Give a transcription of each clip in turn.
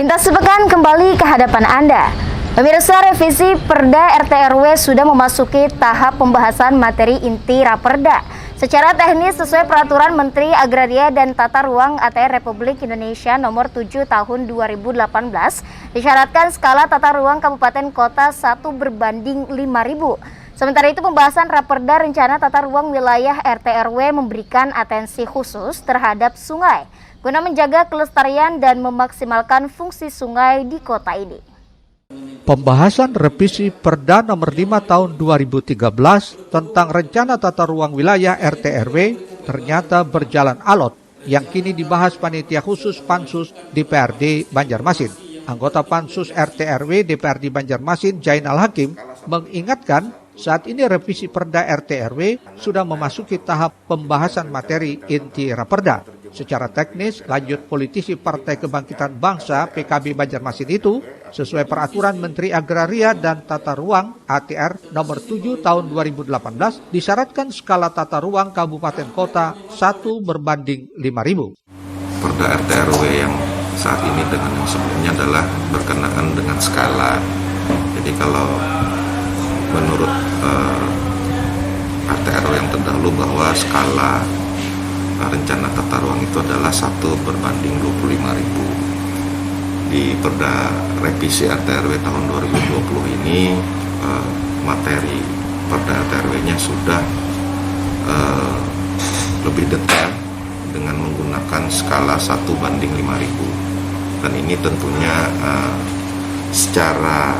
Tuntas sepekan kembali ke hadapan Anda. Pemirsa, revisi Perda RT/RW sudah memasuki tahap pembahasan materi inti Raperda. Secara teknis sesuai Peraturan Menteri Agraria dan Tata Ruang ATR Republik Indonesia Nomor 7 Tahun 2018, disyaratkan skala tata ruang kabupaten kota 1/5000. Sementara itu pembahasan Raperda Rencana Tata Ruang Wilayah RT/RW memberikan atensi khusus terhadap sungai guna menjaga kelestarian dan memaksimalkan fungsi sungai di kota ini. Pembahasan revisi Perda Nomor 5 Tahun 2013 tentang Rencana Tata Ruang Wilayah RT/RW ternyata berjalan alot, yang kini dibahas panitia khusus Pansus DPRD Banjarmasin. Anggota Pansus RT/RW DPRD Banjarmasin, Jainal Hakim, mengingatkan saat ini revisi Perda RT/RW sudah memasuki tahap pembahasan materi inti Raperda. Secara teknis, lanjut politisi Partai Kebangkitan Bangsa PKB Banjarmasin itu sesuai Peraturan Menteri Agraria dan Tata Ruang ATR Nomor 7 Tahun 2018 disyaratkan skala tata ruang kabupaten kota 1/5000. Perda RT/RW yang saat ini dengan yang sebelumnya adalah berkenaan dengan skala. Jadi kalau menurut RT/RW yang terdahulu bahwa skala rencana tata ruang itu adalah 1/25.000. Di Perda Revisi RT/RW tahun 2020 ini materi Perda RT/RW-nya sudah lebih detail dengan menggunakan skala 1/5000. Dan ini tentunya secara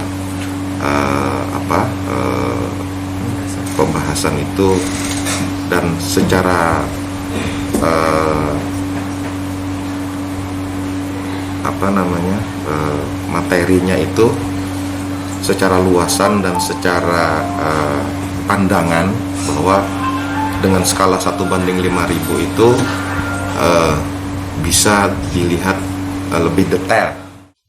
pembahasan itu dan secara materinya itu secara luasan dan secara pandangan bahwa dengan skala 1/5000 itu bisa dilihat lebih detail.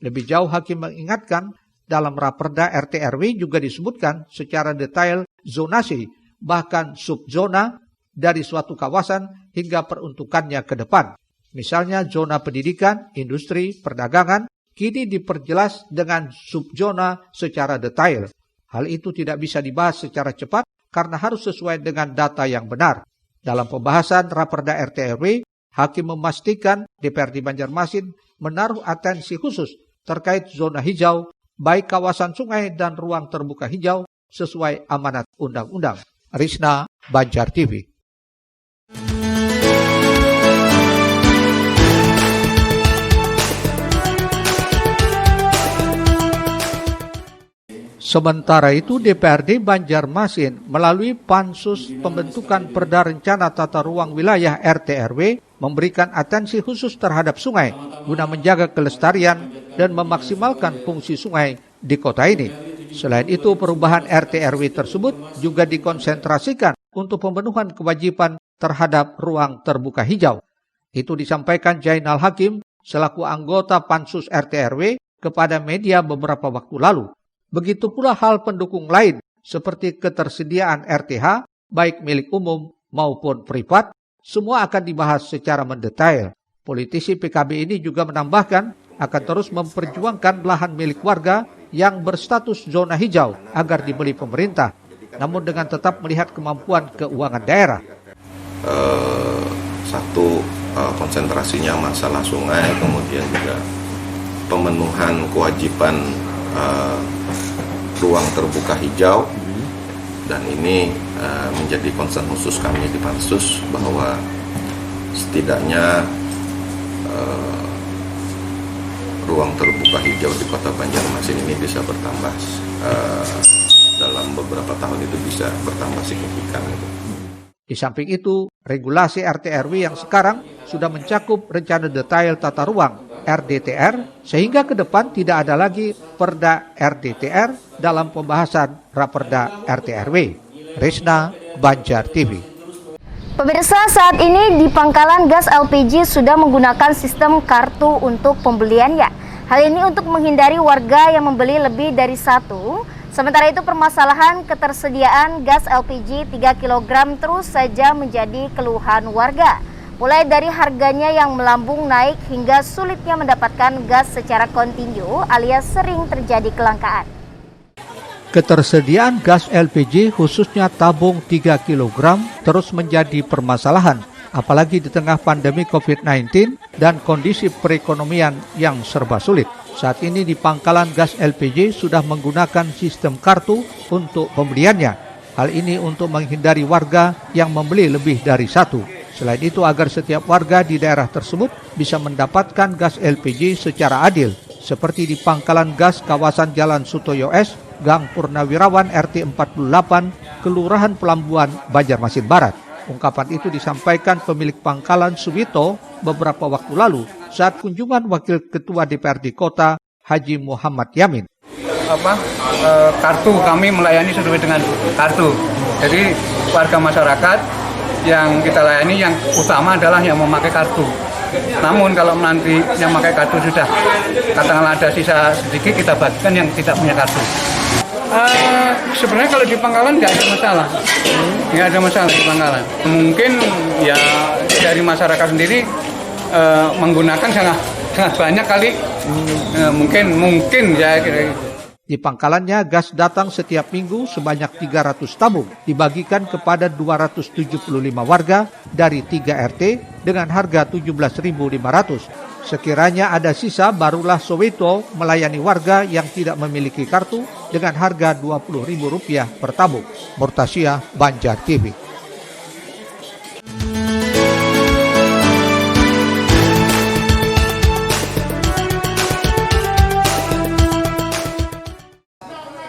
Lebih jauh, Hakim mengingatkan dalam Raperda RT/RW juga disebutkan secara detail zonasi, bahkan subzona dari suatu kawasan hingga peruntukannya ke depan. Misalnya zona pendidikan, industri, perdagangan, kini diperjelas dengan subzona secara detail. Hal itu tidak bisa dibahas secara cepat karena harus sesuai dengan data yang benar. Dalam pembahasan Raperda RT/RW, Hakim memastikan DPRD Banjarmasin menaruh atensi khusus terkait zona hijau, baik kawasan sungai dan ruang terbuka hijau sesuai amanat undang-undang. Risna, Banjar TV. Sementara itu, DPRD Banjarmasin melalui Pansus Pembentukan Perda Rencana Tata Ruang Wilayah RT/RW memberikan atensi khusus terhadap sungai guna menjaga kelestarian dan memaksimalkan fungsi sungai di kota ini. Selain itu, perubahan RT/RW tersebut juga dikonsentrasikan untuk pemenuhan kewajiban terhadap ruang terbuka hijau. Itu disampaikan Jainal Hakim selaku anggota Pansus RT/RW kepada media beberapa waktu lalu. Begitu pula hal pendukung lain seperti ketersediaan RTH, baik milik umum maupun privat, semua akan dibahas secara mendetail. Politisi PKB ini juga menambahkan akan terus memperjuangkan lahan milik warga yang berstatus zona hijau agar dibeli pemerintah, namun dengan tetap melihat kemampuan keuangan daerah. Konsentrasinya masalah sungai, kemudian juga pemenuhan kewajiban ruang terbuka hijau, dan ini menjadi concern khusus kami di Pansus bahwa setidaknya ruang terbuka hijau di Kota Banjarmasin ini bisa bertambah dalam beberapa tahun, itu bisa bertambah signifikan. Di samping itu, regulasi RT/RW yang sekarang sudah mencakup rencana detail tata ruang RDTR, sehingga ke depan tidak ada lagi Perda RDTR dalam pembahasan Raperda RT/RW. Risna, Banjar TV. Pemirsa, saat ini di pangkalan gas LPG sudah menggunakan sistem kartu untuk pembeliannya. Hal ini untuk menghindari warga yang membeli lebih dari satu. Sementara itu permasalahan ketersediaan gas LPG 3 kg terus saja menjadi keluhan warga. mulai dari harganya yang melambung naik hingga sulitnya mendapatkan gas secara kontinu alias sering terjadi kelangkaan. Ketersediaan gas LPG khususnya tabung 3 kg terus menjadi permasalahan, apalagi di tengah pandemi COVID-19 dan kondisi perekonomian yang serba sulit. Saat ini di pangkalan gas LPG sudah menggunakan sistem kartu untuk pembeliannya. Hal ini untuk menghindari warga yang membeli lebih dari satu. Selain itu agar setiap warga di daerah tersebut bisa mendapatkan gas LPG secara adil, seperti di pangkalan gas kawasan Jalan Sutoyo S, Gang Purnawirawan RT 48, Kelurahan Pelambuan, Banjarmasin Barat. Ungkapan itu disampaikan pemilik pangkalan Suwito beberapa waktu lalu saat kunjungan Wakil Ketua DPRD Kota Haji Muhammad Yamin. Kartu kami melayani sesuai dengan kartu. Jadi warga masyarakat yang kita layani yang utama adalah yang memakai kartu. Namun kalau nanti yang memakai kartu sudah katakanlah ada sisa sedikit, kita bagikan yang tidak punya kartu. Sebenarnya kalau di pangkalan nggak ada masalah, di pangkalan. Mungkin ya dari masyarakat sendiri menggunakan sangat banyak kali, mungkin ya kira-kira. Di pangkalannya gas datang setiap minggu sebanyak 300 tabung dibagikan kepada 275 warga dari 3 RT dengan harga 17.500. Sekiranya ada sisa barulah Soweto melayani warga yang tidak memiliki kartu dengan harga Rp20.000 per tabung. Murtasia, Banjar TV.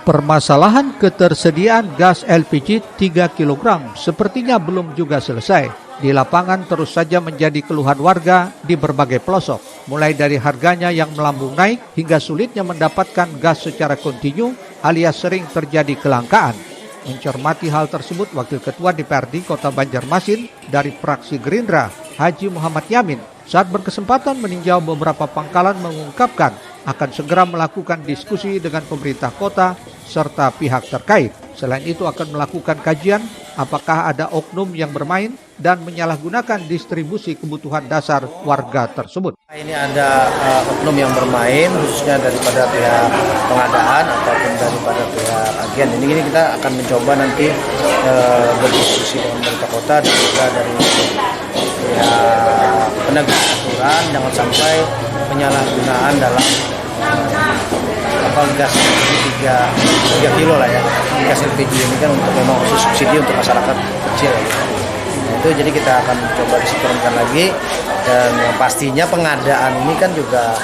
Permasalahan ketersediaan gas LPG 3 kg sepertinya belum juga selesai. Di lapangan terus saja menjadi keluhan warga di berbagai pelosok, mulai dari harganya yang melambung naik hingga sulitnya mendapatkan gas secara kontinu alias sering terjadi kelangkaan. Mencermati hal tersebut, Wakil Ketua DPRD Kota Banjarmasin dari fraksi Gerindra, Haji Muhammad Yamin, saat berkesempatan meninjau beberapa pangkalan mengungkapkan akan segera melakukan diskusi dengan pemerintah kota serta pihak terkait. Selain itu akan melakukan kajian apakah ada oknum yang bermain dan menyalahgunakan distribusi kebutuhan dasar warga tersebut. Ini ada oknum yang bermain khususnya daripada pihak pengadaan ataupun daripada pihak agen. Ini kita akan mencoba nanti berdiskusi dengan pemerintah kota dan juga dari pihak penegak aturan, jangan sampai penyalahgunaan dalam gas LPG 3 kilo lah ya. Gas LPG ini kan untuk memang khusus subsidi untuk masyarakat kecil. Itu jadi kita akan coba diturunkan lagi, dan yang pastinya pengadaan ini kan juga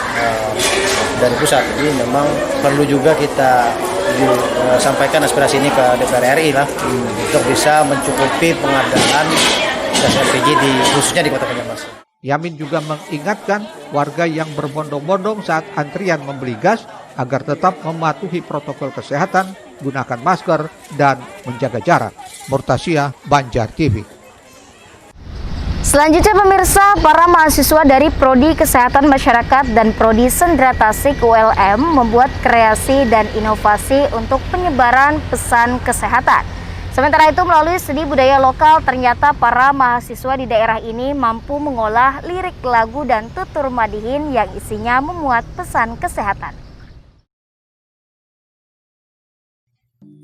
dari pusat. Jadi memang perlu juga kita sampaikan aspirasi ini ke DPR RI lah untuk bisa mencukupi pengadaan gas LPG khususnya di Kota Banjarmasin. Yamin juga mengingatkan warga yang berbondong-bondong saat antrian membeli gas agar tetap mematuhi protokol kesehatan, gunakan masker, dan menjaga jarak. Murtasia, Banjar TV. Selanjutnya pemirsa, para mahasiswa dari Prodi Kesehatan Masyarakat dan Prodi Sendra Tasik ULM membuat kreasi dan inovasi untuk penyebaran pesan kesehatan. Sementara itu melalui seni budaya lokal, ternyata para mahasiswa di daerah ini mampu mengolah lirik lagu dan tutur madihin yang isinya memuat pesan kesehatan.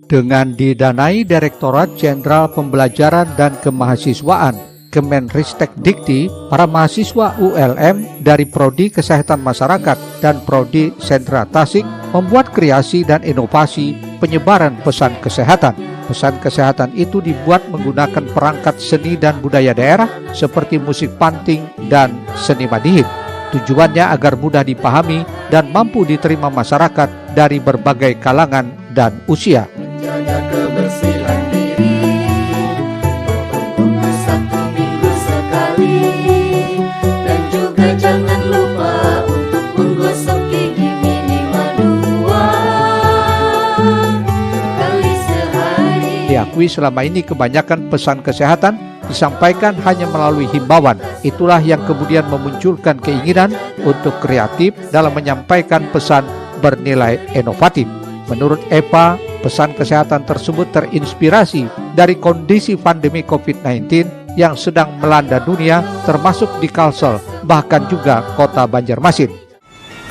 Dengan didanai Direktorat Jenderal Pembelajaran dan Kemahasiswaan Kemenristek Dikti, para mahasiswa ULM dari Prodi Kesehatan Masyarakat dan Prodi Sendra Tasik membuat kreasi dan inovasi penyebaran pesan kesehatan. Pesan kesehatan itu dibuat menggunakan perangkat seni dan budaya daerah seperti musik panting dan seni madihin. Tujuannya agar mudah dipahami dan mampu diterima masyarakat dari berbagai kalangan dan usia. Jaga kebersihan diri, berkunjung 1 minggu sekali, dan juga jangan lupa untuk menggosok gigi minimal 2 kali sehari. Diakui selama ini kebanyakan pesan kesehatan disampaikan hanya melalui himbauan. Itulah yang kemudian memunculkan keinginan untuk kreatif dalam menyampaikan pesan bernilai inovatif. Menurut Eva, pesan kesehatan tersebut terinspirasi dari kondisi pandemi COVID-19 yang sedang melanda dunia termasuk di Kalsel, bahkan juga kota Banjarmasin.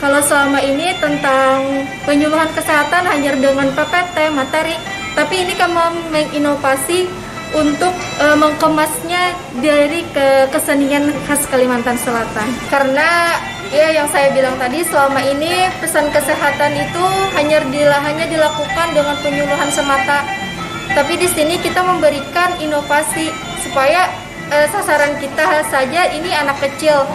Kalau selama ini tentang penyuluhan kesehatan hanya dengan PPT, materi, tapi ini kami menginovasi untuk mengemasnya dari kesenian khas Kalimantan Selatan. Karena ya yang saya bilang tadi, selama ini pesan kesehatan itu hanya dilakukan dengan penyuluhan semata. Tapi di sini kita memberikan inovasi supaya sasaran kita saja ini anak kecil.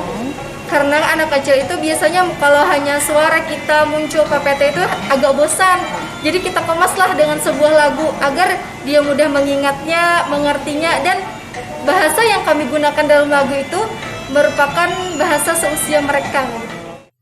Karena anak kecil itu biasanya kalau hanya suara kita muncul PPT itu agak bosan. Jadi kita kemaslah dengan sebuah lagu agar dia mudah mengingatnya, mengertinya, dan bahasa yang kami gunakan dalam lagu itu merupakan bahasa seusia mereka.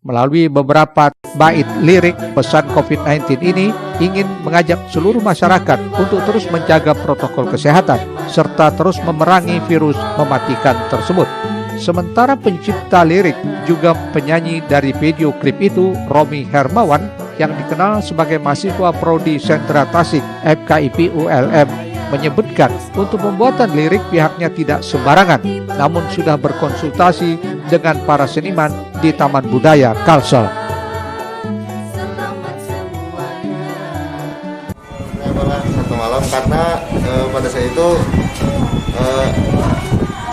Melalui beberapa bait lirik, pesan COVID-19 ini ingin mengajak seluruh masyarakat untuk terus menjaga protokol kesehatan serta terus memerangi virus mematikan tersebut. Sementara pencipta lirik juga penyanyi dari video klip itu, Romi Hermawan, yang dikenal sebagai mahasiswa Prodi Sentra Tasik FKIP ULM, menyebutkan untuk pembuatan lirik pihaknya tidak sembarangan, namun sudah berkonsultasi dengan para seniman di Taman Budaya Kalsel. Satu malam karena pada saat itu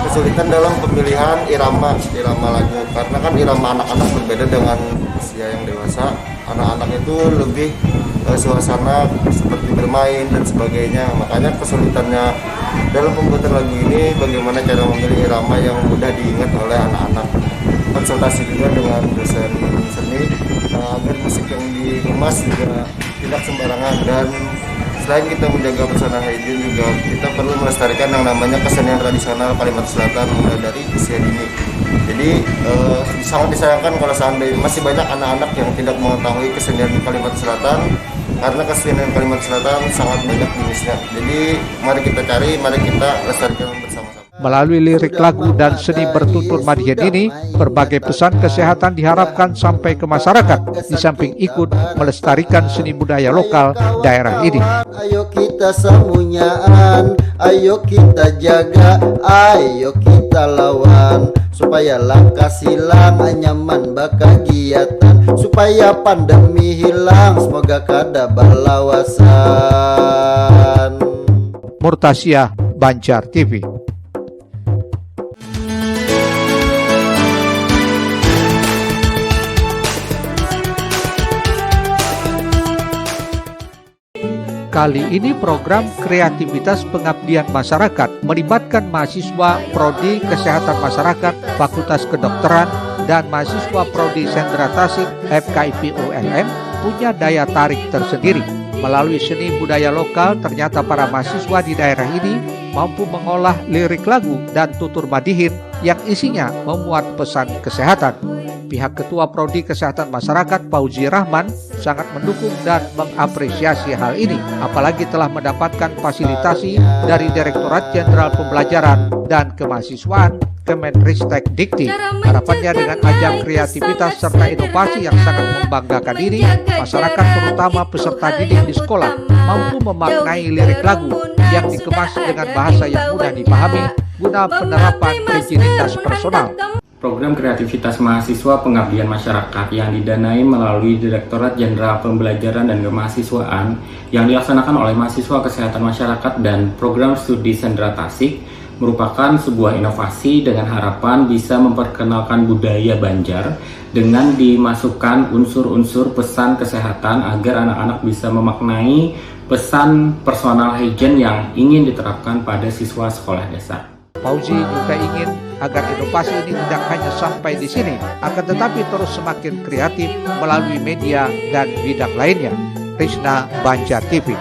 kesulitan dalam pemilihan irama lagu, karena kan irama anak-anak berbeda dengan usia yang dewasa. Anak-anak itu lebih suasana seperti bermain dan sebagainya, makanya kesulitannya dalam pembuatan lagu ini bagaimana cara memilih irama yang mudah diingat oleh anak-anak. Konsultasi juga dengan dosen seni agar musik yang dikemas juga tidak sembarangan, dan selain kita menjaga personal hygiene juga kita perlu melestarikan yang namanya kesenian tradisional Kalimantan Selatan mulai dari usia dini. Jadi sangat disayangkan kalau seandainya masih banyak anak-anak yang tidak mengetahui kesenian Kalimantan Selatan, karena kesenian Kalimantan Selatan sangat banyak jenisnya. Jadi mari kita cari, mari kita lestarikan bersama-sama. Melalui lirik lagu dan seni bertutur Madihin ini, berbagai pesan kesehatan diharapkan sampai ke masyarakat, di samping ikut melestarikan seni budaya lokal daerah ini. Ayo kita semunyaan, ayo kita jaga, ayo kita lawan, supaya langkah silang nyaman bakagiatan, supaya pandemi hilang, semoga kada balawasan. Murtasyah, Banjar TV. Kali ini program Kreativitas Pengabdian Masyarakat melibatkan mahasiswa Prodi Kesehatan Masyarakat Fakultas Kedokteran dan mahasiswa Prodi Sentra Tasik FKIP ULM punya daya tarik tersendiri. Melalui seni budaya lokal, ternyata para mahasiswa di daerah ini mampu mengolah lirik lagu dan tutur Madihin yang isinya memuat pesan kesehatan. Pihak Ketua Prodi Kesehatan Masyarakat Fauzi Rahman sangat mendukung dan mengapresiasi hal ini, apalagi telah mendapatkan fasilitasi dari Direktorat Jenderal Pembelajaran dan Kemahasiswaan Kemenristek Dikti. Harapannya dengan ajang kreativitas serta inovasi yang sangat membanggakan ini, masyarakat terutama peserta didik di sekolah mampu memaknai lirik lagu yang dikemas dengan bahasa yang mudah dipahami guna penerapan higienitas personal. Program Kreativitas Mahasiswa Pengabdian Masyarakat yang didanai melalui Direktorat Jenderal Pembelajaran dan Kemahasiswaan yang dilaksanakan oleh Mahasiswa Kesehatan Masyarakat dan Program Studi Sentra Tasik merupakan sebuah inovasi dengan harapan bisa memperkenalkan budaya Banjar dengan dimasukkan unsur-unsur pesan kesehatan agar anak-anak bisa memaknai pesan personal hygiene yang ingin diterapkan pada siswa sekolah dasar. Fauzi juga ingin agar inovasi ini tidak hanya sampai di sini, akan tetapi terus semakin kreatif melalui media dan bidang lainnya. Krishna, Banjar TV.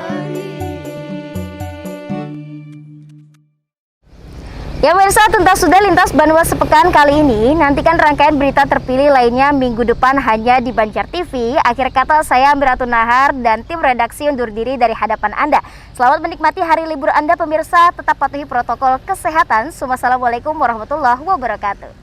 Ya pemirsa, tuntas sudah lintas Banua sepekan kali ini. Nantikan rangkaian berita terpilih lainnya minggu depan hanya di Banjar TV. Akhir kata saya Miratun Nahar dan tim redaksi undur diri dari hadapan Anda. Selamat menikmati hari libur Anda pemirsa, tetap patuhi protokol kesehatan. Wassalamualaikum warahmatullahi wabarakatuh.